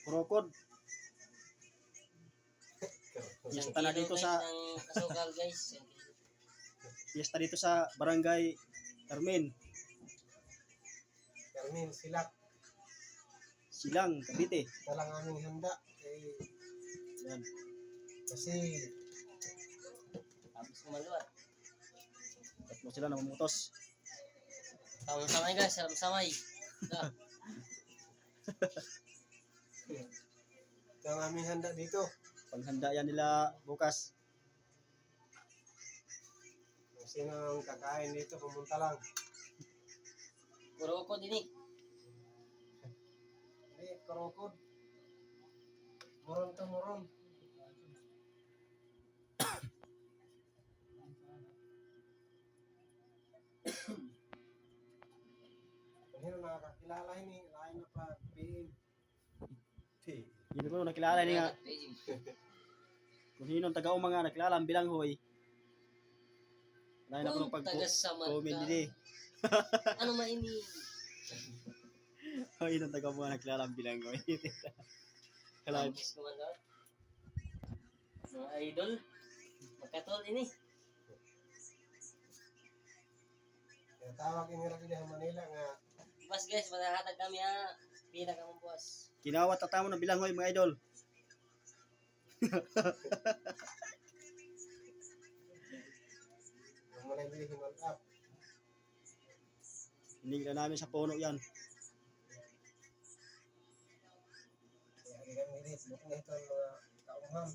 Kurokod. Piyesta na dito sa asukal guys. piyesta dito sa Barangay Carmen, Silang, Cavite. Talang aming handa. Yan. Kasi Tapos kumaluat. Tatlo sila namumutos. Samay guys, samay. ito ang aming handa dito. Panghanda yan nila bukas. Kung sino ang kakain dito, pumunta lang. Kurokod ini. Hindi, karokod. Moron to moron. Kung nakakakilala ini, lain na pa, PM. Hindi ko nakilala ni nga. Kung sino ang taga mga nakilala ang bilanghoy. Lain ako ng pag-comment din. Ano man ini? Hoy, ang taga mga nakilala ang bilanghoy. Kala Tapos kumaluat. Mga idol. Magkatol ini. Kaya tawag ini rin sa Manila nga, Bas guys, manahatag kami pila ka mong buwas. kinawat tatamo ng bilanghoy mga idol. yung malay bili himal up. Hindi na namin sa puno yan. Kaya hindi kami rin, bukong ito ang mga kaumham.